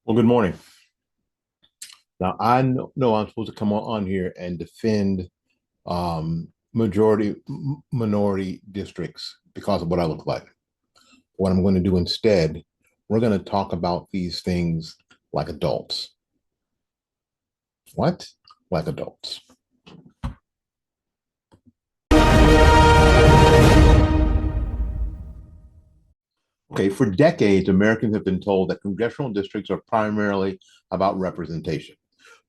Well, good morning. Now, know I'm supposed to come on here and defend majority minority districts because of what I look like. What I'm going to do instead, we're going to talk about these things like adults. What? Like adults. Okay, for decades, Americans have been told that congressional districts are primarily about representation.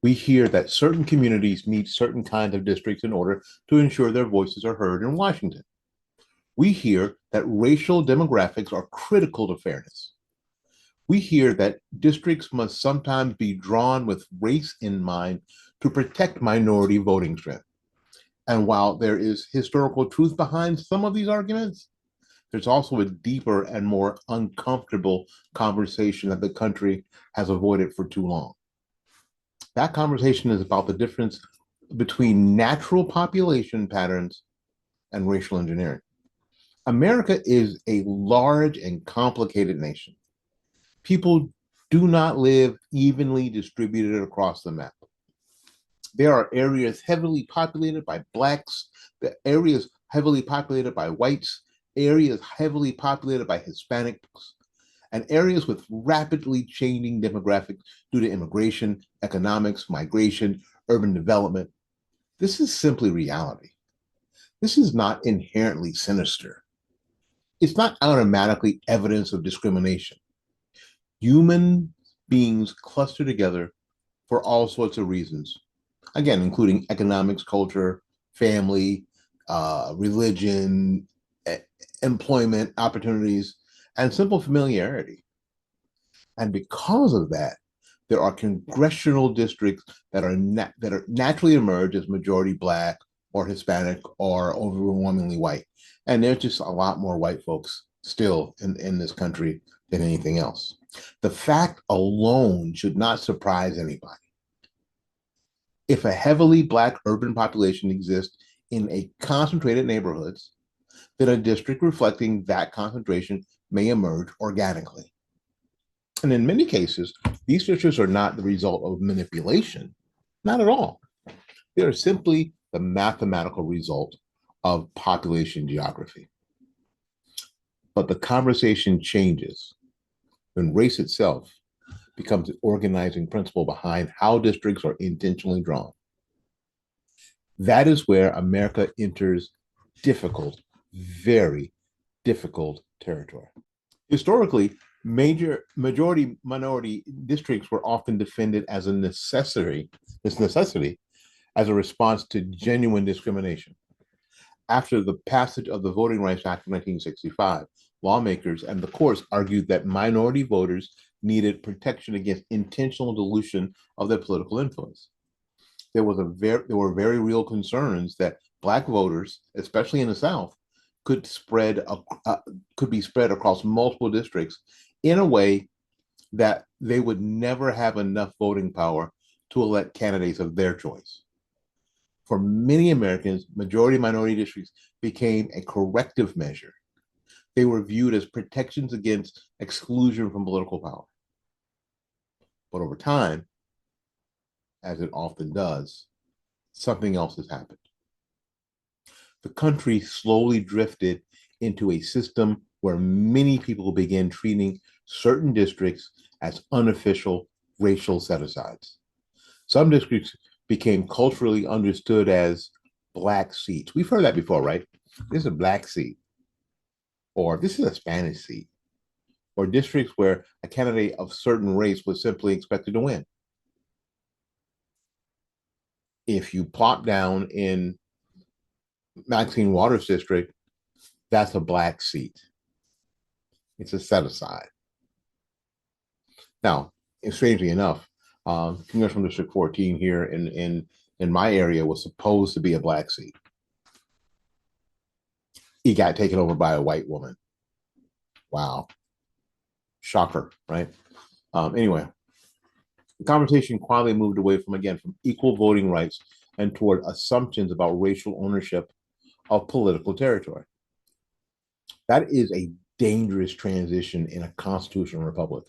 We hear that certain communities need certain kinds of districts in order to ensure their voices are heard in Washington. We hear that racial demographics are critical to fairness. We hear that districts must sometimes be drawn with race in mind to protect minority voting strength. And while there is historical truth behind some of these arguments, there's also a deeper and more uncomfortable conversation that the country has avoided for too long. That conversation is about the difference between natural population patterns and racial engineering. America is a large and complicated nation. People do not live evenly distributed across the map. There are areas heavily populated by Blacks, the areas heavily populated by whites, areas heavily populated by Hispanics, and areas with rapidly changing demographics due to immigration, economics, migration, urban development. This is simply reality. This is not inherently sinister. It's not automatically evidence of discrimination. Human beings cluster together for all sorts of reasons, again, including economics, culture, family, religion, employment opportunities, and simple familiarity. And because of that, there are congressional districts that are naturally emerge as majority Black or Hispanic or overwhelmingly white. And there's just a lot more white folks still in this country than anything else. The fact alone should not surprise anybody. If a heavily Black urban population exists in a concentrated neighborhoods, then a district reflecting that concentration may emerge organically. And in many cases, these districts are not the result of manipulation, not at all. They are simply the mathematical result of population geography. But the conversation changes when race itself becomes the organizing principle behind how districts are intentionally drawn. That is where America enters difficult, very difficult territory. Historically, majority minority districts were often defended as a necessity, as a response to genuine discrimination. After the passage of the Voting Rights Act of 1965, lawmakers and the courts argued that minority voters needed protection against intentional dilution of their political influence. There were very real concerns that Black voters, especially in the South, could could be spread across multiple districts in a way that they would never have enough voting power to elect candidates of their choice. For many Americans, majority minority districts became a corrective measure. They were viewed as protections against exclusion from political power. But over time, as it often does, something else has happened. The country slowly drifted into a system where many people began treating certain districts as unofficial racial set asides. Some districts became culturally understood as Black seats. We've heard that before, right? This is a Black seat, or this is a Spanish seat, or districts where a candidate of certain race was simply expected to win. If you plop down in Maxine Waters district, that's a Black seat. It's a set aside. Now, strangely enough, Congressional District 14 here in my area was supposed to be a Black seat. He got taken over by a white woman. Wow. Shocker, right? Anyway, the conversation quietly moved away from equal voting rights and toward assumptions about racial ownership of political territory. That is a dangerous transition in a constitutional republic.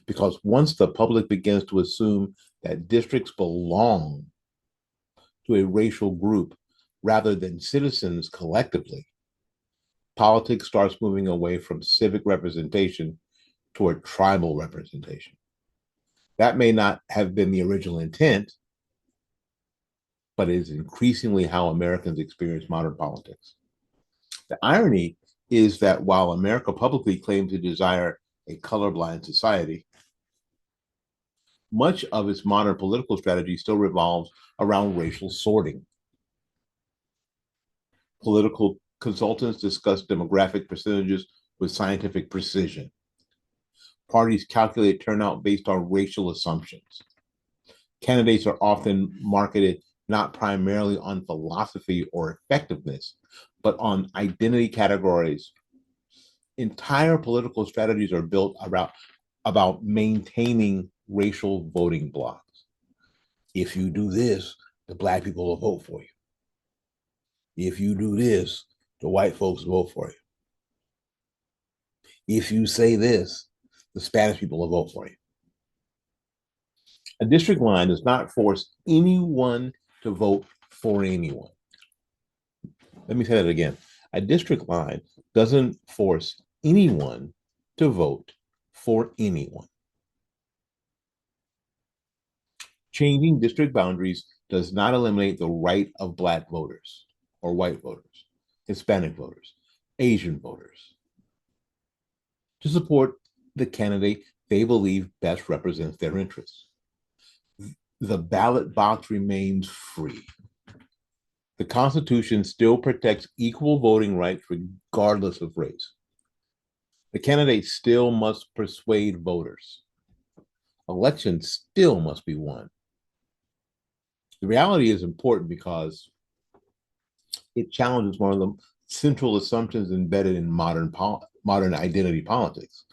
Because once the public begins to assume that districts belong to a racial group rather than citizens collectively, politics starts moving away from civic representation toward tribal representation. That may not have been the original intent, but it is increasingly how Americans experience modern politics. The irony is that while America publicly claims to desire a colorblind society, much of its modern political strategy still revolves around racial sorting. Political consultants discuss demographic percentages with scientific precision. Parties calculate turnout based on racial assumptions. Candidates are often marketed not primarily on philosophy or effectiveness, but on identity categories. Entire political strategies are built about maintaining racial voting blocks. If you do this, the black people will vote for you. If you do this, the white folks vote for you. If you say this, the Spanish people will vote for you. A district line does not force anyone to vote for anyone. Let me say that again. A district line doesn't force anyone to vote for anyone. Changing district boundaries does not eliminate the right of Black voters or white voters, Hispanic voters, Asian voters to support the candidate they believe best represents their interests. The ballot box remains free. The Constitution still protects equal voting rights regardless of race. The candidate still must persuade voters. Elections still must be won. The reality is important because it challenges one of the central assumptions embedded in modern identity politics.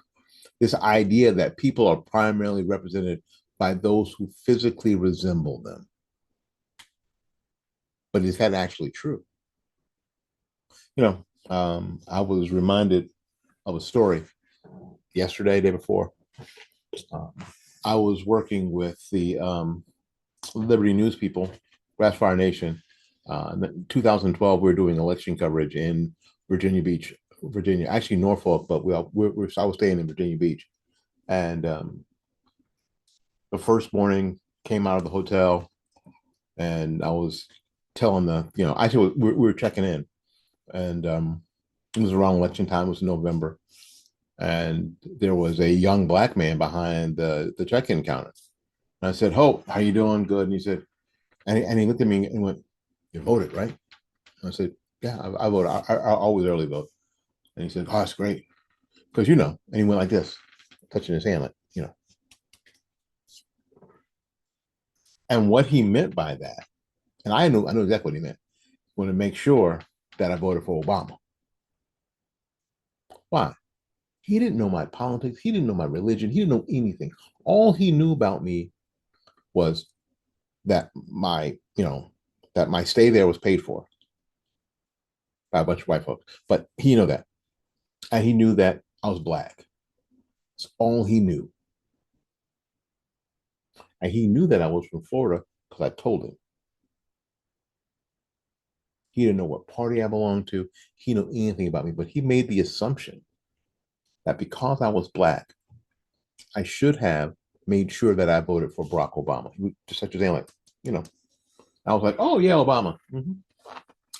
This idea that people are primarily represented by those who physically resemble them. But is that actually true? I was reminded of a story yesterday, day before. I was working with the Liberty News people, Grassfire Nation. In 2012, we were doing election coverage in Virginia Beach, Virginia, actually Norfolk, but I was staying in Virginia Beach. And the first morning, came out of the hotel, and I was telling actually we were checking in, and it was around election time. It was November, and there was a young Black man behind the check-in counter. And I said, "Hope, how you doing? Good." And he said, and he looked at me and went, "You voted, right?" And I said, "Yeah, I voted. I always early vote." And he said, "Oh, that's great, because And he went like this, touching his hand, like. And what he meant by that, and I knew exactly what he meant, was to make sure that I voted for Obama. Why? He didn't know my politics. He didn't know my religion. He didn't know anything. All he knew about me was that my stay there was paid for by a bunch of white folks. But he knew that. And he knew that I was Black. That's all he knew. And he knew that I was from Florida because I told him. He didn't know what party I belonged to. He didn't know anything about me, but he made the assumption that because I was Black, I should have made sure that I voted for Barack Obama. He just such a thing, like, I was like, "Oh yeah, Obama." Mm-hmm.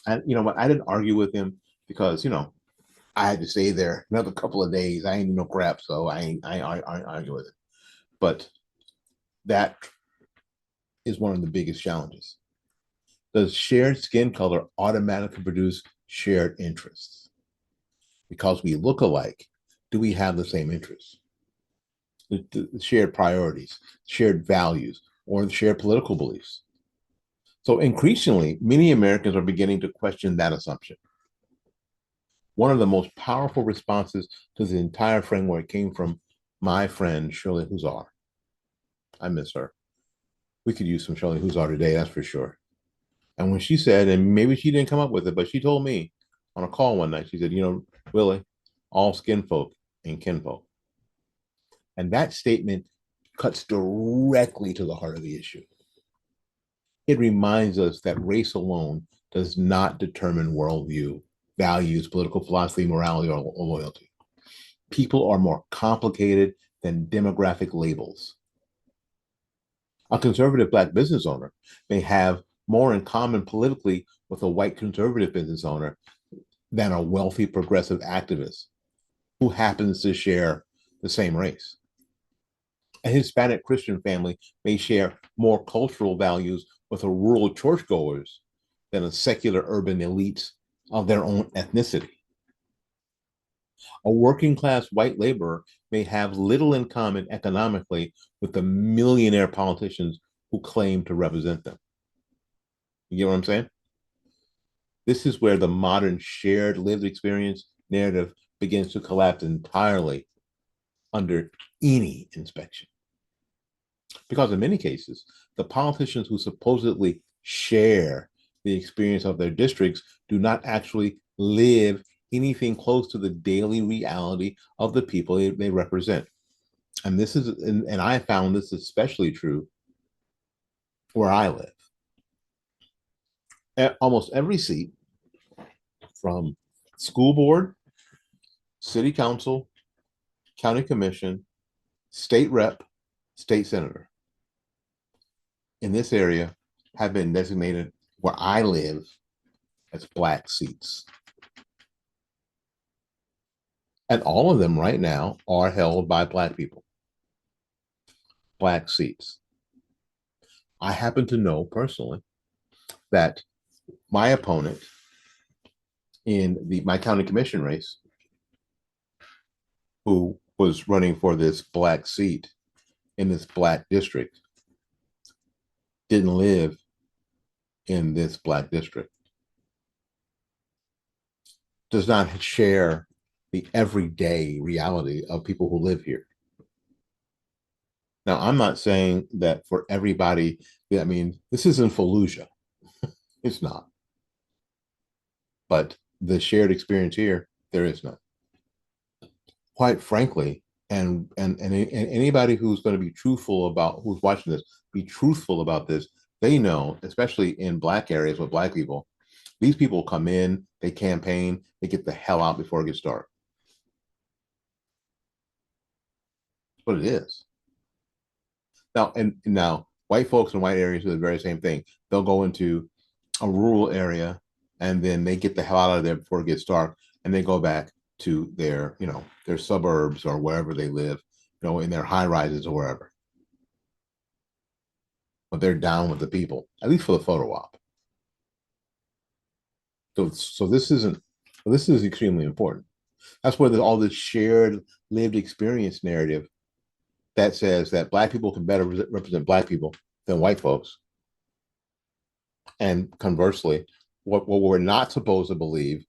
And but I didn't argue with him because I had to stay there another couple of days. I ain't no crap, so I argue with it. But that is one of the biggest challenges. Does shared skin color automatically produce shared interests? Because we look alike, do we have the same interests? The shared priorities, shared values, or the shared political beliefs? So increasingly, many Americans are beginning to question that assumption. One of the most powerful responses to the entire framework came from my friend, Shirley Huzar. I miss her. We could use some Shirley Huzar today, that's for sure. And when she said, and maybe she didn't come up with it, but she told me on a call one night, she said, Willie, all skin folk ain't kinfolk. And that statement cuts directly to the heart of the issue. It reminds us that race alone does not determine worldview, values, political philosophy, morality, or loyalty. People are more complicated than demographic labels. A conservative Black business owner may have more in common politically with a white conservative business owner than a wealthy progressive activist who happens to share the same race. A Hispanic Christian family may share more cultural values with a rural churchgoers than a secular urban elite of their own ethnicity. A working class white laborer may have little in common economically with the millionaire politicians who claim to represent them. You get what I'm saying? This is where the modern shared lived experience narrative begins to collapse entirely under any inspection. Because in many cases, the politicians who supposedly share the experience of their districts do not actually live anything close to the daily reality of the people they represent. And this is, and I found this especially true where I live. At almost every seat, from school board, city council, county commission, state rep, state senator, in this area have been designated where I live as Black seats. And all of them right now are held by Black people, Black seats. I happen to know personally that my opponent in my county commission race, who was running for this Black seat in this Black district, didn't live in this Black district, does not share the everyday reality of people who live here. Now, I'm not saying that for everybody, I mean, this isn't Fallujah. It's not. But the shared experience here, there is none. Quite frankly, and anybody who's going to be truthful about who's watching this, be truthful about this, they know, especially in Black areas with Black people, these people come in, they campaign, they get the hell out before it gets dark. That's what it is. Now, white folks in white areas do the very same thing. They'll go into a rural area and then they get the hell out of there before it gets dark, and they go back to their, their suburbs or wherever they live, in their high rises or wherever. But they're down with the people, at least for the photo op. So this is extremely important. That's where there's all this shared lived experience narrative that says that Black people can better represent Black people than white folks. And conversely, what we're not supposed to believe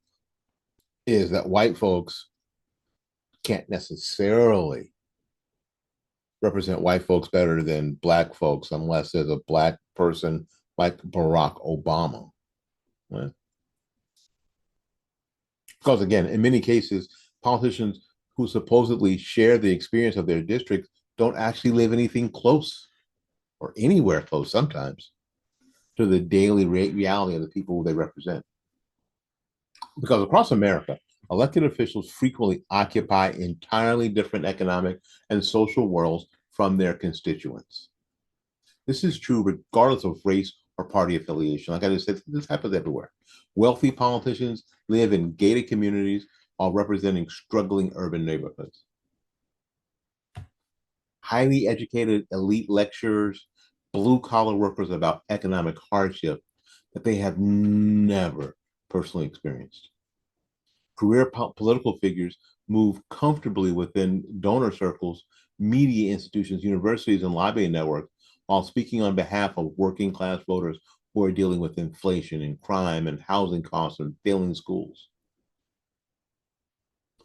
is that white folks can't necessarily represent white folks better than Black folks unless there's a Black person like Barack Obama. Right? Because again, in many cases, politicians who supposedly share the experience of their district don't actually live anything close or anywhere close sometimes to the daily reality of the people they represent. Because across America, elected officials frequently occupy entirely different economic and social worlds from their constituents. This is true regardless of race or party affiliation. Like I just said, this happens everywhere. Wealthy politicians live in gated communities while representing struggling urban neighborhoods. Highly educated elite lecturers, blue collar workers about economic hardship that they have never personally experienced. Career political figures move comfortably within donor circles, media institutions, universities, and lobbying networks while speaking on behalf of working class voters who are dealing with inflation and crime and housing costs and failing schools.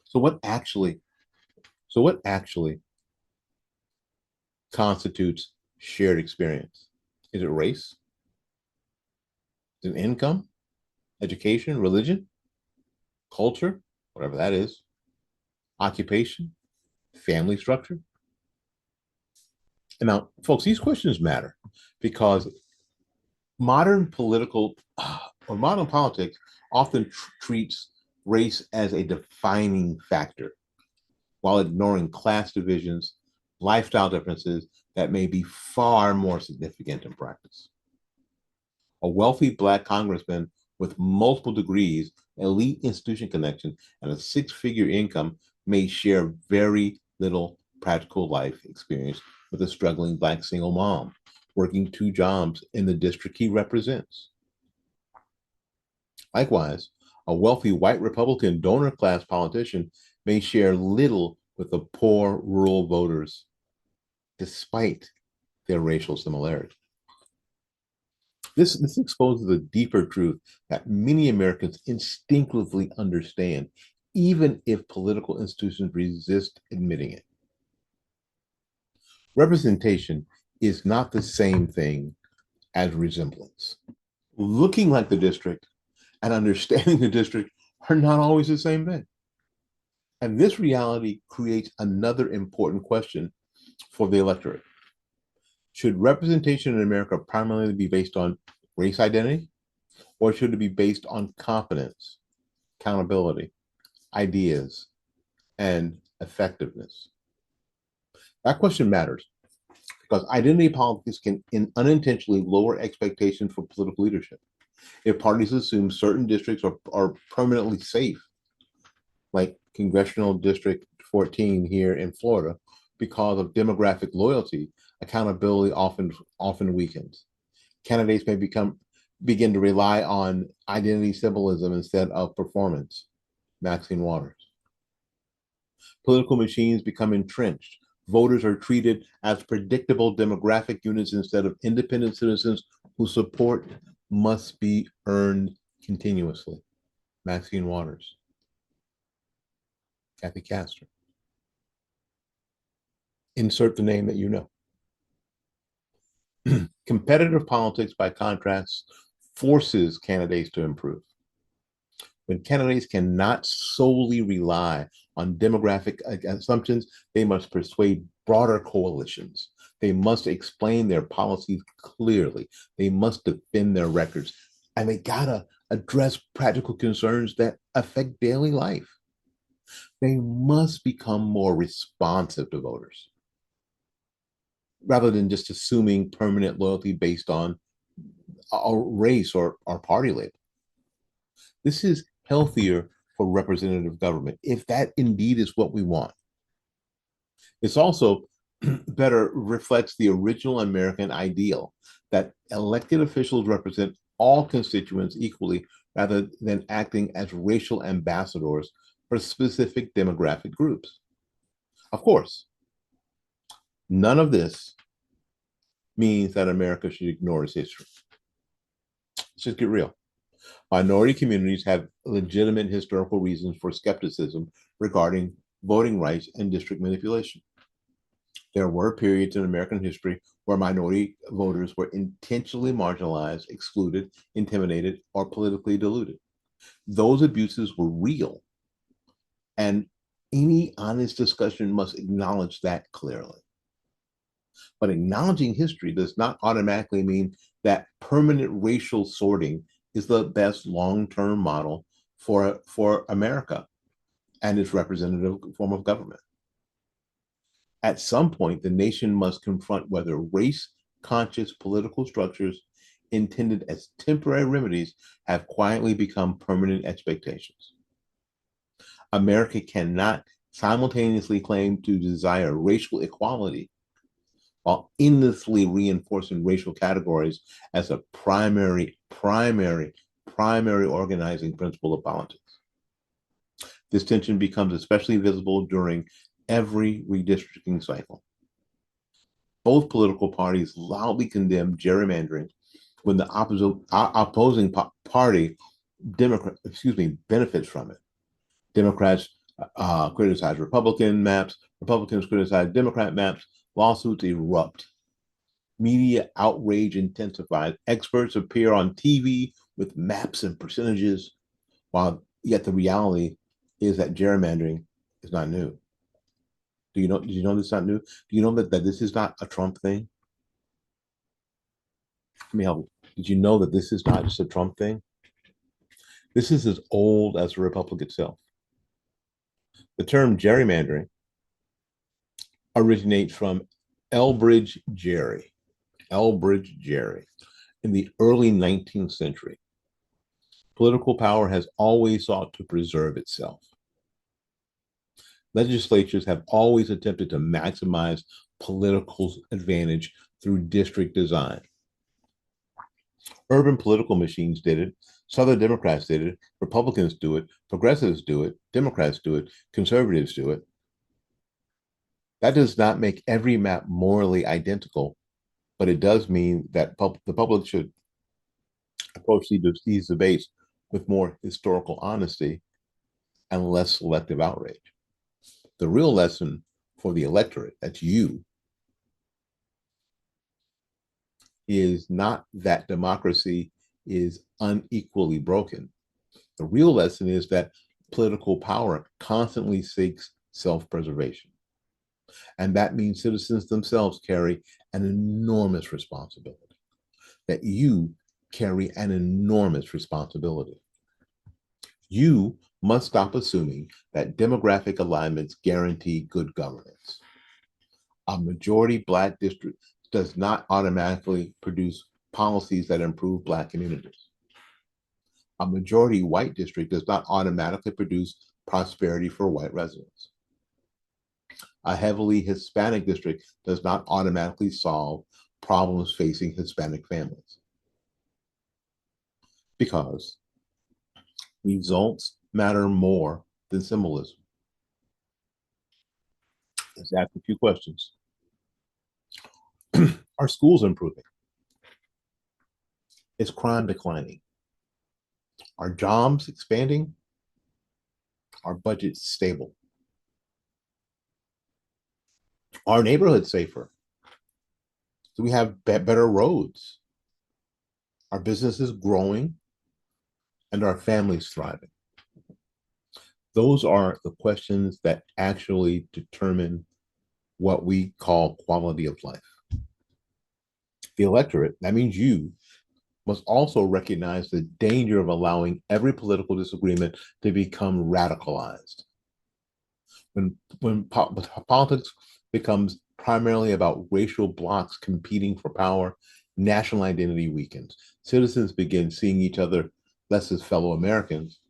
So what actually constitutes shared experience? Is it race? Is it income, education, religion, culture, whatever that is, occupation, family structure? And now, folks, these questions matter because modern political or modern politics often treats race as a defining factor while ignoring class divisions, lifestyle differences that may be far more significant in practice. A wealthy Black congressman with multiple degrees, elite institution connection, and a six-figure income may share very little practical life experience with a struggling Black single mom working two jobs in the district he represents. Likewise, a wealthy white Republican donor class politician may share little with the poor rural voters, despite their racial similarity. This exposes a deeper truth that many Americans instinctively understand, even if political institutions resist admitting it. Representation is not the same thing as resemblance. Looking like the district and understanding the district are not always the same thing. And this reality creates another important question for the electorate. Should representation in America primarily be based on race identity, or should it be based on competence, accountability, ideas, and effectiveness? That question matters because identity politics can unintentionally lower expectations for political leadership. If parties assume certain districts are permanently safe, like Congressional District 14 here in Florida, because of demographic loyalty, accountability often weakens. Candidates may begin to rely on identity symbolism instead of performance. Maxine Waters. Political machines become entrenched. Voters are treated as predictable demographic units instead of independent citizens whose support must be earned continuously. Maxine Waters. Kathy Castor. Insert the name that you know. Competitive politics, by contrast, forces candidates to improve. When candidates cannot solely rely on demographic assumptions, they must persuade broader coalitions. They must explain their policies clearly. They must defend their records. And they gotta address practical concerns that affect daily life. They must become more responsive to voters rather than just assuming permanent loyalty based on a race or party label. This is healthier for representative government, if that indeed is what we want. It's also better reflects the original American ideal that elected officials represent all constituents equally rather than acting as racial ambassadors for specific demographic groups. Of course, none of this means that America should ignore its history. Let's just get real. Minority communities have legitimate historical reasons for skepticism regarding voting rights and district manipulation. There were periods in American history where minority voters were intentionally marginalized, excluded, intimidated, or politically diluted. Those abuses were real, and any honest discussion must acknowledge that clearly. But acknowledging history does not automatically mean that permanent racial sorting is the best long-term model for America and its representative form of government. At some point, the nation must confront whether race-conscious political structures intended as temporary remedies have quietly become permanent expectations. America cannot simultaneously claim to desire racial equality while endlessly reinforcing racial categories as a primary organizing principle of politics. This tension becomes especially visible during every redistricting cycle. Both political parties loudly condemn gerrymandering when the opposing party benefits from it. Democrats criticize Republican maps, Republicans criticize Democrat maps, lawsuits erupt. Media outrage intensifies. Experts appear on TV with maps and percentages, while yet the reality is that gerrymandering is not new. Do you know? Did you know this is not new? Do you know that this is not a Trump thing? Let me help. Did you know that this is not just a Trump thing? This is as old as the Republic itself. The term gerrymandering originates from Elbridge Gerry. Elbridge Gerry. In the early 19th century, political power has always sought to preserve itself. Legislatures have always attempted to maximize political advantage through district design. Urban political machines did it. Southern Democrats did it. Republicans do it. Progressives do it. Democrats do it. Conservatives do it. That does not make every map morally identical, but it does mean that the public should approach these debates with more historical honesty and less selective outrage. The real lesson for the electorate, that's you, is not that democracy is unequally broken. The real lesson is that political power constantly seeks self-preservation. And that means citizens themselves carry an enormous responsibility, that you carry an enormous responsibility. You must stop assuming that demographic alignments guarantee good governance. A majority Black district does not automatically produce policies that improve Black communities. A majority white district does not automatically produce prosperity for white residents. A heavily Hispanic district does not automatically solve problems facing Hispanic families. Because results matter more than symbolism. Let's ask a few questions. Are schools improving? Is crime declining? Are jobs expanding? Are budgets stable? Are neighborhoods safer? Do we have better roads? Are businesses growing? And are families thriving? Those are the questions that actually determine what we call quality of life. The electorate, that means you, must also recognize the danger of allowing every political disagreement to become radicalized. When politics becomes primarily about racial blocs competing for power, national identity weakens. Citizens begin seeing each other less as fellow Americans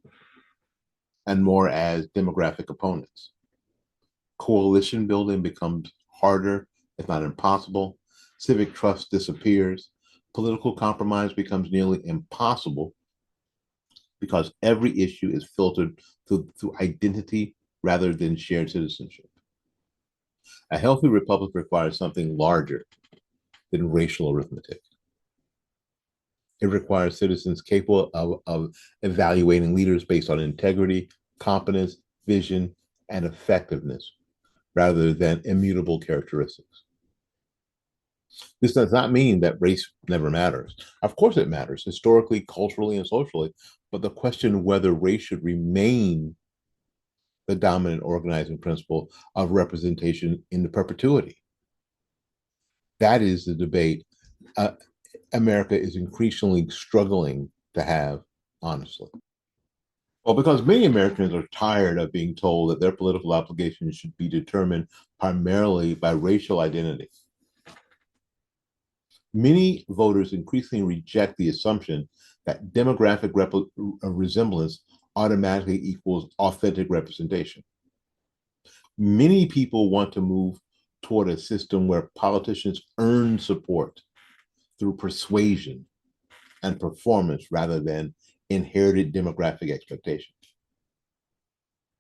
and more as demographic opponents. Coalition building becomes harder, if not impossible. Civic trust disappears. Political compromise becomes nearly impossible because every issue is filtered through identity rather than shared citizenship. A healthy republic requires something larger than racial arithmetic. It requires citizens capable of evaluating leaders based on integrity, competence, vision, and effectiveness rather than immutable characteristics. This does not mean that race never matters. Of course, it matters historically, culturally, and socially. But the question whether race should remain the dominant organizing principle of representation in the perpetuity. That is the debate America is increasingly struggling to have, honestly. Well, because many Americans are tired of being told that their political obligations should be determined primarily by racial identity. Many voters increasingly reject the assumption that demographic resemblance automatically equals authentic representation. Many people want to move toward a system where politicians earn support through persuasion and performance rather than inherited demographic expectations.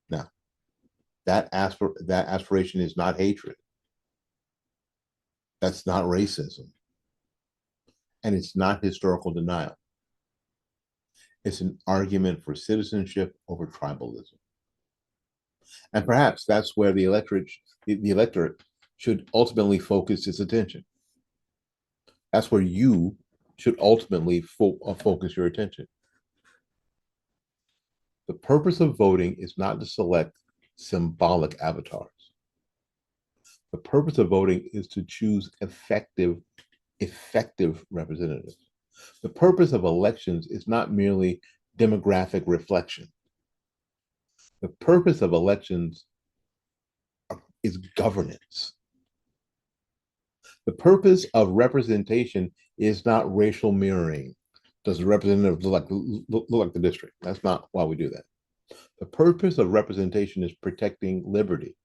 Now, that aspiration is not hatred. That's not racism. And it's not historical denial. It's an argument for citizenship over tribalism. And perhaps that's where the electorate should ultimately focus its attention. That's where you should ultimately focus your attention. The purpose of voting is not to select symbolic avatars. The purpose of voting is to choose effective representatives. The purpose of elections is not merely demographic reflection. The purpose of elections is governance. The purpose of representation is not racial mirroring. Does the representative look like the district? That's not why we do that. The purpose of representation is protecting liberty,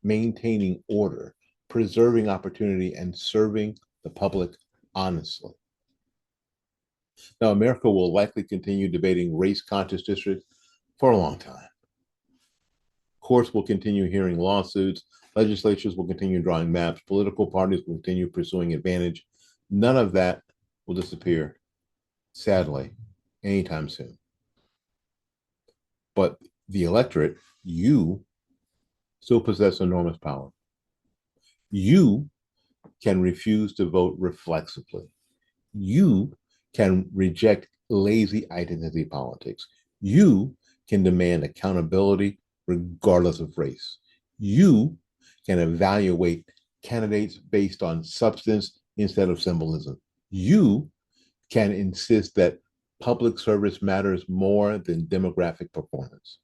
maintaining order, preserving opportunity, and serving the public honestly. Now, America will likely continue debating race-conscious districts for a long time. Courts will continue hearing lawsuits, legislatures will continue drawing maps, political parties will continue pursuing advantage. None of that will disappear, sadly, anytime soon. But the electorate, you, still possess enormous power. You can refuse to vote reflexively. You can reject lazy identity politics. You can demand accountability regardless of race. You can evaluate candidates based on substance instead of symbolism. You can insist that public service matters more than demographic performance.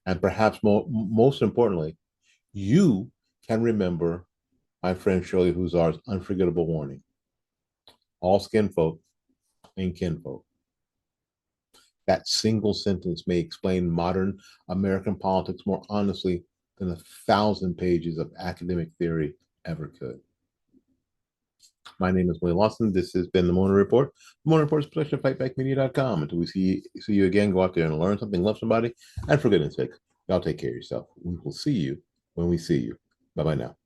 And perhaps most importantly, you can remember my friend Shirley Huzar's unforgettable warning. All skin folk and kinfolk. That single sentence may explain modern American politics more honestly than 1,000 pages of academic theory ever could. My name is William Lawson. This has been the Mona Report. The Mona Report is a production of fightbackmedia.com. Until we see you again, go out there and learn something, love somebody, and for goodness sake, y'all take care of yourself. We will see you when we see you. Bye-bye now.